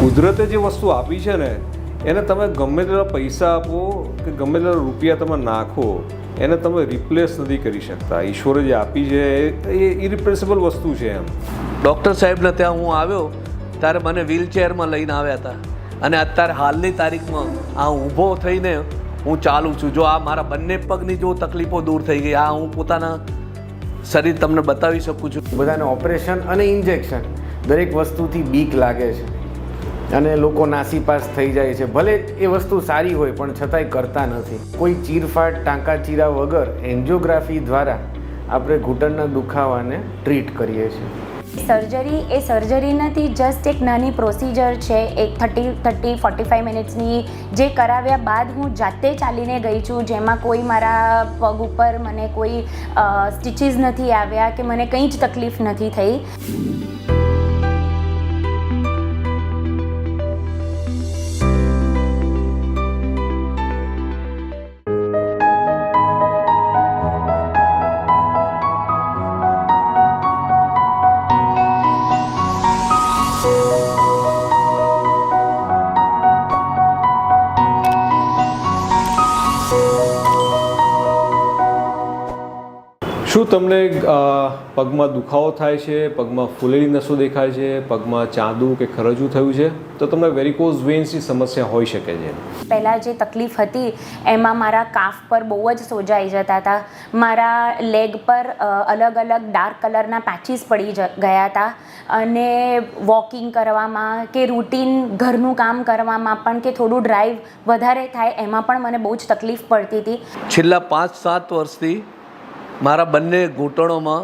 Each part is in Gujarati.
કુદરતે જે વસ્તુ આપી છે ને એને તમે ગમે તેટલા પૈસા આપો કે ગમે તેટલા રૂપિયા તમે નાખો એને તમે રિપ્લેસ નથી કરી શકતા. ઈશ્વરે જે આપી છે એ ઇરિપ્લેસેબલ વસ્તુ છે. એમ ડૉક્ટર સાહેબને ત્યાં હું આવ્યો ત્યારે મને વ્હીલચેરમાં લઈને આવ્યા હતા અને અત્યારે હાલની તારીખમાં આ ઊભો થઈને હું ચાલું છું. જો આ મારા બંને પગની જો તકલીફો દૂર થઈ ગઈ, આ હું પોતાના શરીર તમને બતાવી શકું છું. બધાને ઓપરેશન અને ઇન્જેક્શન દરેક વસ્તુથી બીક લાગે છે અને લોકો નાસીપાસ થઈ જાય છે. ભલે એ વસ્તુ સારી હોય પણ છતાંય કરતા નથી. કોઈ ચીરફાટ ટાંકા ચીરા વગર એન્જિયોગ્રાફી દ્વારા આપણે ઘૂંટણના દુખાવાને ટ્રીટ કરીએ છીએ. સર્જરી એ સર્જરી નથી, જસ્ટ એક નાની પ્રોસિજર છે. એક 45 મિનિટ્સની જે કરાવ્યા બાદ હું જાતે ચાલીને ગઈ છું, જેમાં કોઈ મારા પગ ઉપર મને કોઈ સ્ટિચીસ નથી આવ્યા કે મને કંઈ જ તકલીફ નથી થઈ. શું તમને પગમાં દુખાવો થાય છે, પગમાં ફૂલેલી નસો દેખાય છે, પગમાં ચાંદું કે ખરજવું થયું છે, તો તમને વેરિકોઝ વેન્સની સમસ્યા હોઈ શકે છે. પહેલાં જે તકલીફ હતી એમાં મારા કાફ પર બહુ જ સોજાઈ જતા હતા. મારા લેગ પર અલગ અલગ ડાર્ક કલરના પેચીસ પડી ગયા હતા અને વોકિંગ કરવામાં કે રૂટીન ઘરનું કામ કરવામાં પણ કે થોડું ડ્રાઈવ વધારે થાય એમાં પણ મને બહુ જ તકલીફ પડતી હતી. છેલ્લા 5-7 વર્ષથી મારા બંને ઘૂંટણોમાં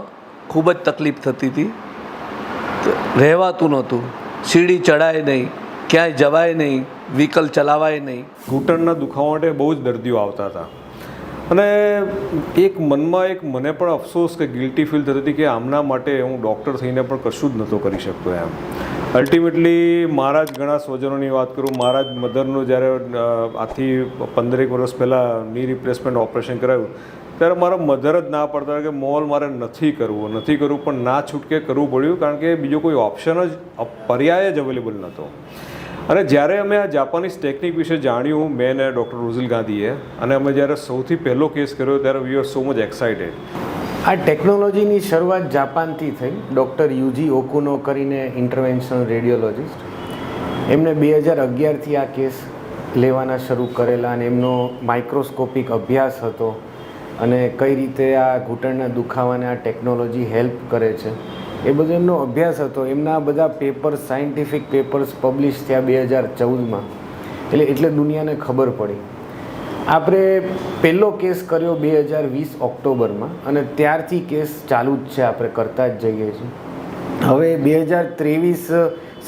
ખૂબ જ તકલીફ થતી હતી. રહેવાતું નહોતું, સીડી ચડાય નહીં, ક્યાંય જવાય નહીં, વ્હીકલ ચલાવાય નહીં. ઘૂંટણના દુખાવા માટે બહુ જ દર્દીઓ આવતા હતા અને એક મનમાં એક મને પણ અફસોસ કે ગિલ્ટી ફીલ થતી હતી કે આમના માટે હું ડૉક્ટર થઈને પણ કશું જ નહોતો કરી શકતો. એમ અલ્ટિમેટલી મારા જ ઘણા સ્વજનોની વાત કરું, મારા જ મધરનું જ્યારે આથી 15 વર્ષ પહેલાં ની રિપ્લેસમેન્ટ ઓપરેશન કરાવ્યું ત્યારે મારા મધર જ ના પડતા કે મોલ મારે નથી કરવું પણ ના છૂટકે કરવું પડ્યું, કારણ કે બીજો કોઈ ઓપ્શન જ પર્યાય જ અવેલેબલ નહોતો. અને જ્યારે અમે આ જાપાનીઝ ટેકનિક વિશે જાણ્યું મેં ને ડૉક્ટર રોઝિલ ગાંધીએ, અને અમે જ્યારે સૌથી પહેલો કેસ કર્યો ત્યારે we are so much excited. આ ટેકનોલોજીની શરૂઆત જાપાનથી થઈ. ડૉક્ટર યુજી ઓકુનો કરીને ઇન્ટરવેન્શનલ રેડિયોલોજિસ્ટ, એમણે 2011થી આ કેસ લેવાના શરૂ કરેલા અને એમનો માઇક્રોસ્કોપિક અભ્યાસ હતો અને કઈ રીતે આ ઘૂંટણના દુખાવાને આ ટેકનોલોજી હેલ્પ કરે છે એ બધો એમનો અભ્યાસ હતો. એમના બધા પેપર્સ, સાયન્ટિફિક પેપર્સ પબ્લિશ થયા 2014માં. એટલે દુનિયાને ખબર પડી. આપણે પહેલો કેસ કર્યો 2020 ઓક્ટોબરમાં અને ત્યારથી કેસ ચાલુ જ છે, આપણે કરતા જ જઈએ છીએ. હવે 2023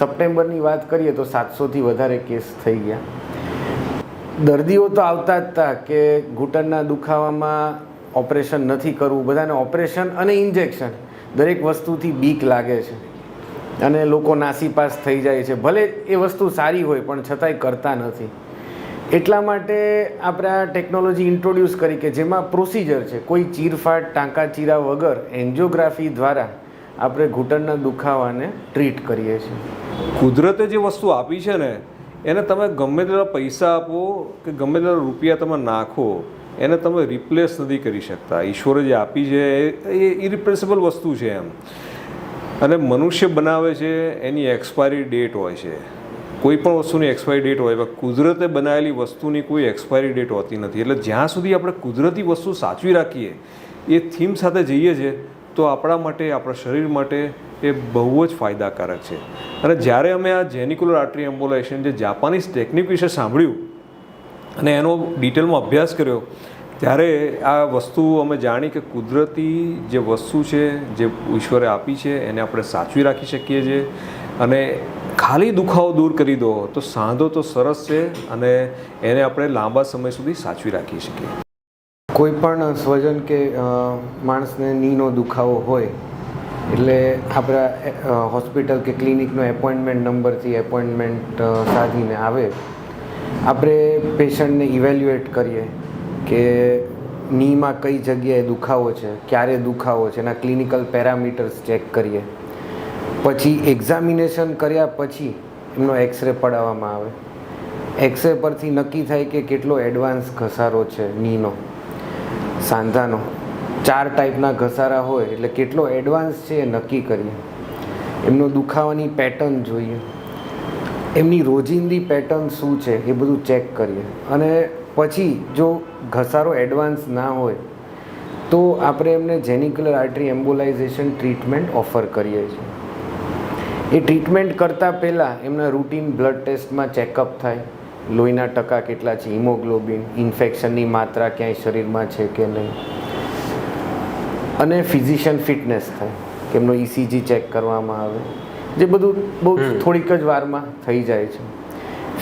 સપ્ટેમ્બરની વાત કરીએ તો 700થી વધારે કેસ થઈ ગયા. દર્દીઓ તો આવતા જ હતા કે ઘૂંટણના દુખાવામાં ઓપરેશન નથી કરવું. બધાને ઓપરેશન અને ઇન્જેક્શન દરેક વસ્તુથી બીક લાગે છે અને લોકો નાસીપાસ થઈ જાય છે. ભલે એ વસ્તુ સારી હોય પણ છતાંય કરતા નથી. એટલા માટે આપણે આ ટેકનોલોજી ઇન્ટ્રોડ્યુસ કરી કે જેમાં પ્રોસિજર છે. કોઈ ચીરફાટ ટાંકા ચીરા વગર એન્જિયોગ્રાફી દ્વારા આપણે ઘૂંટણના દુખાવાને ટ્રીટ કરીએ છીએ. કુદરતે જે વસ્તુ આપી છે ને એને તમે ગમે તેટલા પૈસા આપો કે ગમે તેટલા રૂપિયા તમે નાખો એને તમે રિપ્લેસ નથી કરી શકતા. ઈશ્વરે જે આપી છે એ ઇરિપ્લેસેબલ વસ્તુ છે. એમ અને મનુષ્ય બનાવે છે એની એક્સપાયરી ડેટ હોય છે. કોઈ પણ વસ્તુની એક્સપાયરી ડેટ હોય, કુદરતે બનાવેલી વસ્તુની કોઈ એક્સપાયરી ડેટ હોતી નથી. એટલે જ્યાં સુધી આપણે કુદરતી વસ્તુ સાચવી રાખીએ, એ થીમ સાથે જઈએ છીએ તો આપણા માટે, આપણા શરીર માટે એ બહુ જ ફાયદાકારક છે. અને જ્યારે અમે આ જેનિક્યુલર આર્ટરી એમ્બોલાઇઝેશન જે જાપાનીઝ ટેકનિક વિશે સાંભળ્યું અને એનો ડિટેલમાં અભ્યાસ કર્યો ત્યારે આ વસ્તુ અમે જાણી કે કુદરતી જે વસ્તુ છે, જે ઈશ્વરે આપી છે એને આપણે સાચવી રાખી શકીએ છીએ. અને ખાલી દુખાવો દૂર કરી દો તો સાંધો તો સરસ છે અને એને આપણે લાંબા સમય સુધી સાચવી રાખી શકીએ. કોઈ પણ સ્વજન કે માણસને નીનો દુખાવો હોય એટલે આપણા હોસ્પિટલ કે ક્લિનિકનો એપોઇન્ટમેન્ટ નંબરથી એપોઇન્ટમેન્ટ સાધીને આવે. આપણે પેશન્ટને ઇવેલ્યુએટ કરીએ કે નીમાં કઈ જગ્યાએ દુખાવો છે, ક્યારે દુખાવો છે, એના ક્લિનિકલ પેરામીટર્સ ચેક કરીએ. પછી એક્ઝામિનેશન કર્યા પછી એમનો એક્સરે પડાવવામાં આવે. એક્સરે પરથી નક્કી થાય કે કેટલો એડવાન્સ ઘસારો છે નીનો, સાંધાનો. 4 ટાઈપના ઘસારા હોય એટલે કેટલો એડવાન્સ છે એ નક્કી કરીએ. એમનો દુખાવાની પેટર્ન જોઈએ, એમની રોજિંદી પેટર્ન શું છે એ બધું ચેક કરીએ. અને પછી જો ઘસારો એડવાન્સ ના હોય તો આપણે એમને જેનિક્યુલર આર્ટરી એમ્બોલાઇઝેશન ટ્રીટમેન્ટ ઓફર કરીએ છીએ. એ ટ્રીટમેન્ટ કરતાં પહેલાં એમના રૂટીન બ્લડ ટેસ્ટમાં ચેકઅપ થાય, લોહીના ટકા કેટલા છે, હિમોગ્લોબિન, ઇન્ફેક્શનની માત્રા ક્યાંય શરીરમાં છે કે નહીં, અને ફિઝિશિયન ફિટનેસ થાય કે એમનો ECG ચેક કરવામાં આવે, જે બધું બહુ થોડીક જ વારમાં થઈ જાય છે.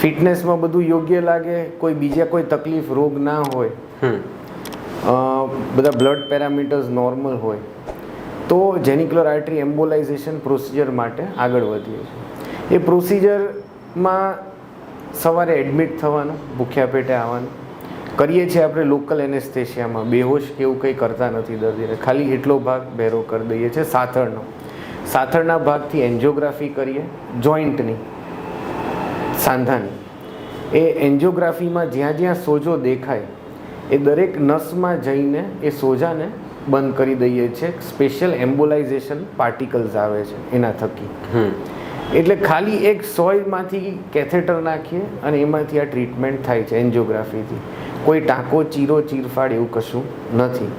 ફિટનેસમાં બધું યોગ્ય લાગે, કોઈ બીજા કોઈ તકલીફ રોગ ના હોય, બધા બ્લડ પેરામીટર્સ નોર્મલ હોય તો જેનિક્યુલર આર્ટરી એમ્બોલાઇઝેશન પ્રોસિજર માટે આગળ વધીએ છીએ. એ પ્રોસિજરમાં સવારે એડમિટ થવાનું, ભૂખ્યા પેટે આવવાનું. કરીએ છીએ આપણે લોકલ એનેસ્થેશિયામાં, બેહોશ કે એવું કંઈ કરતા નથી દર્દીને, ખાલી એટલો ભાગ બહેરો કરી દઈએ છીએ સાથળનો. સાથળના ભાગથી એન્જિયોગ્રાફી કરીએ જોઈન્ટની, સાંધાની. એ એન્જિયોગ્રાફીમાં જ્યાં જ્યાં સોજો દેખાય એ દરેક નસમાં જઈને એ સોજાને બંધ કરી દઈએ છીએ. સ્પેશિયલ એમ્બોલાઇઝેશન પાર્ટિકલ્સ આવે છે એના થકી. એટલે ખાલી એક સોયમાંથી કેથેટર નાખીએ અને એમાંથી આ ટ્રીટમેન્ટ થાય છે એન્જિયોગ્રાફીથી. કોઈ ટાંકો, ચીરો, ચીરફાડ એવું કશું નથી.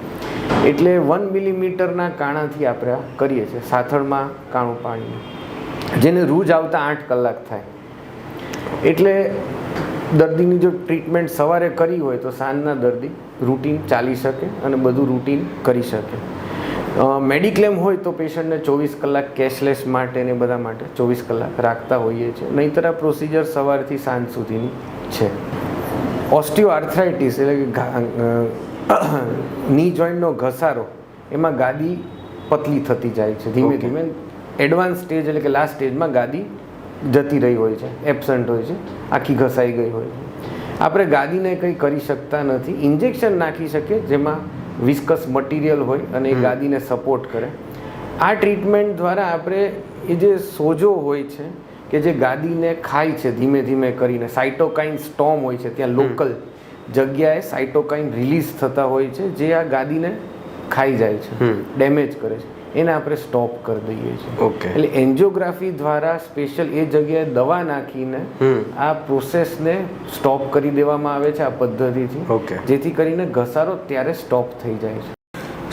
એટલે 1 મિલીમીટરના કાણાથી આપણે આ કરીએ છીએ, સાથળમાં કાણું પાણી, જેને રૂજ આવતા 8 કલાક થાય. એટલે દર્દીની જો ટ્રીટમેન્ટ સવારે કરી હોય તો સાંજના દર્દી રૂટીન ચાલી શકે અને બધું રૂટીન કરી શકે. મેડિક્લેમ હોય તો પેશન્ટને 24 કલાક કેશલેસ માટે ને બધા માટે 24 કલાક રાખતા હોઈએ છીએ. નહીંતર આ પ્રોસિજર સવારથી સાંજ સુધીની છે. ઓસ્ટિયો આર્થરાઇટિસ એટલે કે ની જોઈન્ટનો ઘસારો, એમાં ગાદી પતલી થતી જાય છે ધીમે ધીમે. એડવાન્સ સ્ટેજ એટલે કે લાસ્ટ સ્ટેજમાં ગાદી જતી રહી હોય છે, એબસન્ટ હોય છે, આખી ઘસાઈ ગઈ હોય છે. આપણે ગાદીને કંઈ કરી શકતા નથી. ઇન્જેક્શન નાખી શકીએ જેમાં વિસ્કસ મટીરિયલ હોય અને એ ગાદીને સપોર્ટ કરે. આ ટ્રીટમેન્ટ દ્વારા આપણે એ જે સોજો હોય છે કે જે ગાદીને ખાય છે ધીમે ધીમે કરીને, સાઇટોકાઇન સ્ટોર્મ હોય છે, ત્યાં લોકલ જગ્યાએ સાઇટોકાઇન રિલીઝ થતા હોય છે જે આ ગાદીને ખાઈ જાય છે, ડેમેજ કરે છે, એને આપણે સ્ટોપ કરી દઈએ છીએ. એટલે એન્જિયોગ્રાફી દ્વારા સ્પેશિયલ એ જગ્યાએ દવા નાખીને આ પ્રોસેસને સ્ટોપ કરી દેવામાં આવે છે આ પદ્ધતિથી, જેથી કરીને ઘસારો ત્યારે સ્ટોપ થઈ જાય છે.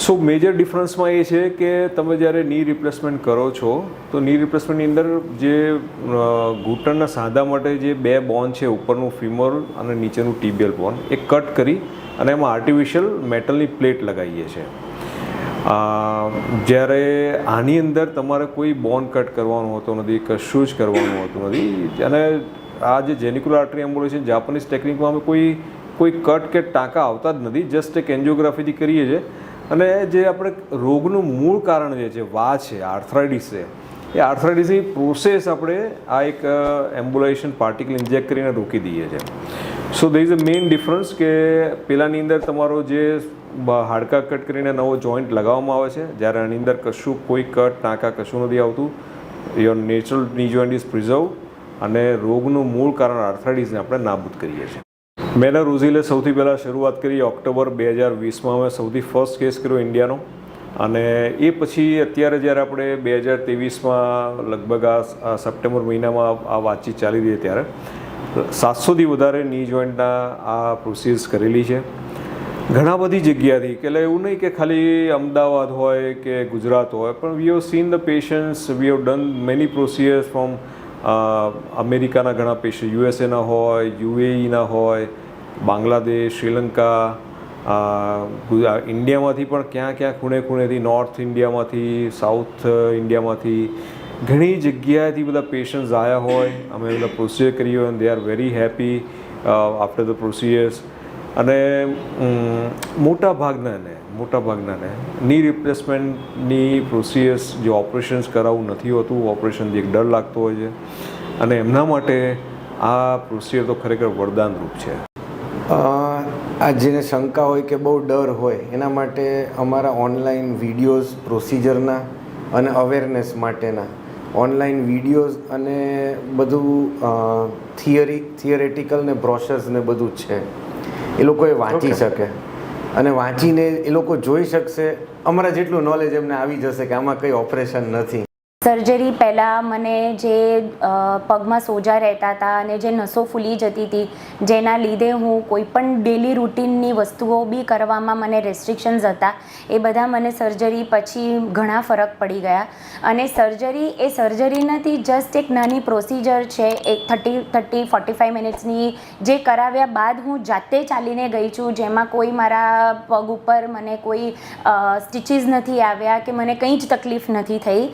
સો મેજર ડિફરન્સમાં એ છે કે તમે જ્યારે ની રિપ્લેસમેન્ટ કરો છો તો ની રિપ્લેસમેન્ટની અંદર જે ઘૂંટણના સાંધા માટે જે 2 બોન છે, ઉપરનું ફીમર અને નીચેનું ટીબિયલ બોન, એ કટ કરી અને એમાં આર્ટિફિશિયલ મેટલની પ્લેટ લગાવીએ છીએ. જ્યારે આની અંદર તમારે કોઈ બોન કટ કરવાનું હોતું નથી, કશું જ કરવાનું હોતું નથી. અને આ જે જેનિક્યુલર આર્ટરી એમ્બોલાઇઝેશન જાપાનીઝ ટેકનિકમાં અમે કોઈ કટ કે ટાંકા આવતા જ નથી, જસ્ટ એક એન્જિયોગ્રાફીથી કરીએ છીએ. અને જે આપણે રોગનું મૂળ કારણ જે છે, વા છે, આર્થરાઇટિસ છે, એ આર્થરાઇટિસની પ્રોસેસ આપણે આ એક એમ્બોલાઇઝેશન પાર્ટિકલ ઇન્જેક્ટ કરીને રોકી દઈએ છીએ. સો દર ઇઝ અ મેઇન ડિફરન્સ કે પેલાની અંદર તમારો જે હાડકા કટ કરીને નવો જોઈન્ટ લગાવવામાં આવે છે, જ્યારે આની અંદર કશું કોઈ કટ ટાંકા કશું નથી આવતું. યોર નેચરલ ની જોઈન્ટ ઇઝ પ્રિઝર્વ અને રોગનું મૂળ કારણ આર્થરાઇટિસને આપણે નાબૂદ કરીએ છીએ. મેં રોઝીલે સૌથી પહેલાં શરૂઆત કરી ઓક્ટોબર 2020માં. અમે સૌથી ફર્સ્ટ કેસ કર્યો ઇન્ડિયાનો. અને એ પછી અત્યારે જ્યારે આપણે 2023માં લગભગ આ સપ્ટેમ્બર મહિનામાં આ વાતચીત ચાલી રહી ત્યારે 700થી વધારે ની જોઈન્ટના આ પ્રોસીજર્સ કરેલી છે ઘણા બધી જગ્યાથી. કે એવું નહીં કે ખાલી અમદાવાદ હોય કે ગુજરાત હોય, પણ we have seen the patients, we have done many procedures from અમેરિકાના ઘણા પેશન્ટ, યુએસએના હોય, યુએઈના હોય, બાંગ્લાદેશ, શ્રીલંકા, ઇન્ડિયામાંથી પણ ક્યાં ખૂણે ખૂણેથી, નોર્થ ઇન્ડિયામાંથી, સાઉથ ઇન્ડિયામાંથી ઘણી જગ્યાએથી બધા પેશન્ટ્સ આવ્યા હોય. અમે બધા પ્રોસિજર કરી હોય અને they are very happy after the procedures. અને મોટાભાગનાને ની રિપ્લેસમેન્ટની પ્રોસિજર્સ જે ઓપરેશન્સ કરાવવું નથી હોતું, ઓપરેશનથી એક ડર લાગતો હોય છે, અને એમના માટે આ પ્રોસિજર તો ખરેખર વરદાનરૂપ છે. આ જેને શંકા હોય કે બહુ ડર હોય એના માટે અમારા ઓનલાઈન વિડીયોઝ પ્રોસિજરના અને અવેરનેસ માટેના ઓનલાઈન વિડીયોઝ અને બધું થિયરેટિકલ ને બ્રોશર્સ ને બધું છે એ લોકો એ વાંચી શકે અને વાંચીને એ લોકો જોઈ શકશે. અમારા જેટલું નોલેજ એમને આવી જશે કે આમાં કંઈ ઓપરેશન નથી. સર્જરી પહેલાં મને જે પગમાં સોજા રહેતા હતા અને જે નસો ફૂલી જતી હતી, જેના લીધે હું કોઈ પણ ડેલી રૂટીનની વસ્તુઓ બી કરવામાં મને રેસ્ટ્રિક્શન્સ હતા, એ બધા મને સર્જરી પછી ઘણા ફરક પડી ગયા. અને સર્જરી એ સર્જરી નથી, જસ્ટ એક નાની પ્રોસિજર છે, એક 45 મિનિટ્સની, જે કરાવ્યા બાદ હું જાતે ચાલીને ગઈ છું, જેમાં કોઈ મારા પગ ઉપર મને કોઈ સ્ટિચીસ નથી આવ્યા કે મને કંઈ જ તકલીફ નથી થઈ.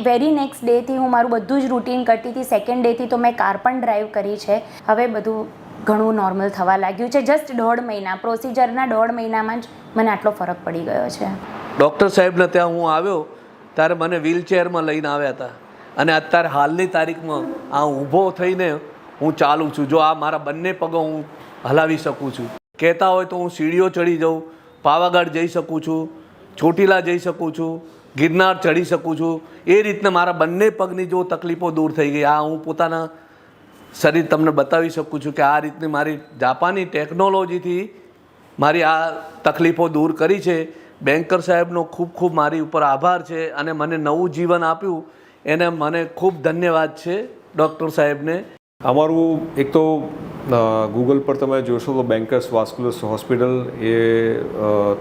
વેરી નેક્સ્ટ ડેથી હું મારું બધું જ રૂટીન કરતી હતી. સેકન્ડ ડેથી તો મેં કાર પણ ડ્રાઈવ કરી છે. હવે બધું ઘણું નોર્મલ થવા લાગ્યું છે. જસ્ટ 1.5 મહિના, પ્રોસિજરના 1.5 મહિનામાં જ મને આટલો ફરક પડી ગયો છે. ડૉક્ટર સાહેબને ત્યાં હું આવ્યો ત્યારે મને વ્હીલચેરમાં લઈને આવ્યા હતા અને અત્યારે હાલની તારીખમાં આ ઊભો થઈને હું ચાલું છું. જો આ મારા બંને પગો હું હલાવી શકું છું. કહેતા હોય તો હું સીડીઓ ચડી જાઉં, પાવાગઢ જઈ શકું છું, ચોટીલા જઈ શકું છું, ગિરનાર ચડી શકું છું. એ રીતના મારા બંને પગની જો તકલીફો દૂર થઈ ગઈ. આ હું પોતાના શરીર તમને બતાવી શકું છું કે આ રીતની મારી જાપાની ટેકનોલોજીથી મારી આ તકલીફો દૂર કરી છે. બેન્કર સાહેબનો ખૂબ ખૂબ મારી ઉપર આભાર છે અને મને નવું જીવન આપ્યું, એને મને ખૂબ ધન્યવાદ છે ડૉક્ટર સાહેબને. અમારું એક તો ગૂગલ પર તમે જોશો તો બેન્કર્સ વાસ્ક્યુલર હોસ્પિટલ એ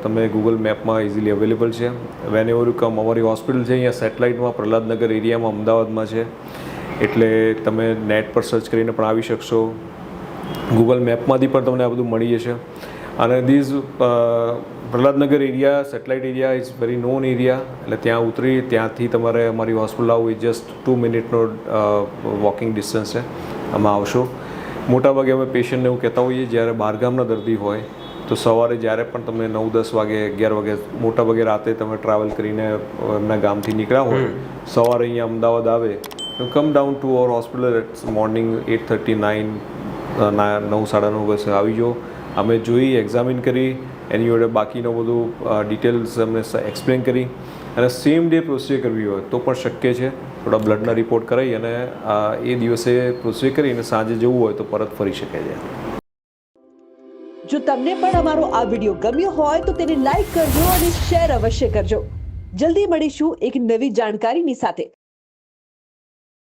તમે ગૂગલ મેપમાં ઇઝીલી અવેલેબલ છે. વેન એવર યુ કમ, અમારી હોસ્પિટલ છે અહીંયા સેટેલાઇટમાં પ્રહલાદનગર એરિયામાં અમદાવાદમાં છે, એટલે તમે નેટ પર સર્ચ કરીને પણ આવી શકશો. ગૂગલ મેપમાંથી પણ તમને આ બધું મળી જશે. અને these Prahladnagar area, satellite area is very known area, એટલે ત્યાં ઉતરી ત્યાંથી તમારે અમારી હોસ્પિટલ આવવું એ જસ્ટ 2 મિનિટનો વોકિંગ ડિસ્ટન્સ છે. આમાં આવશો. મોટાભાગે અમે પેશન્ટને એવું કહેતા હોઈએ, જ્યારે બહારગામના દર્દી હોય તો સવારે જ્યારે પણ તમે 9-10 વાગે, 11 વાગે, મોટાભાગે રાતે તમે ટ્રાવેલ કરીને એમના ગામથી નીકળ્યા હોય, સવારે અહીંયા અમદાવાદ આવે તો come down to our hospital at morning 8:30, 9:30 બસ આવી જાઓ. અમે જોઈ, એક્ઝામિન કરી, એની જોડે બાકીનો બધું ડિટેલ્સ અમને એક્સપ્લેન કરી, અને સેમ ડે પ્રોસિજર કરવી હોય તો પણ શક્ય છે. થોડા બ્લડના રિપોર્ટ કરાવી અને એ દિવસે પ્રોસિજર કરીને સાંજે જવું હોય તો પરત ફરી શકે છે. જો તમને પણ અમારો આ વિડીયો ગમ્યો હોય તો તેને લાઈક કરજો અને શેર અવશ્ય કરજો. જલ્દી મળીશું એક નવી જાણકારીની સાથે.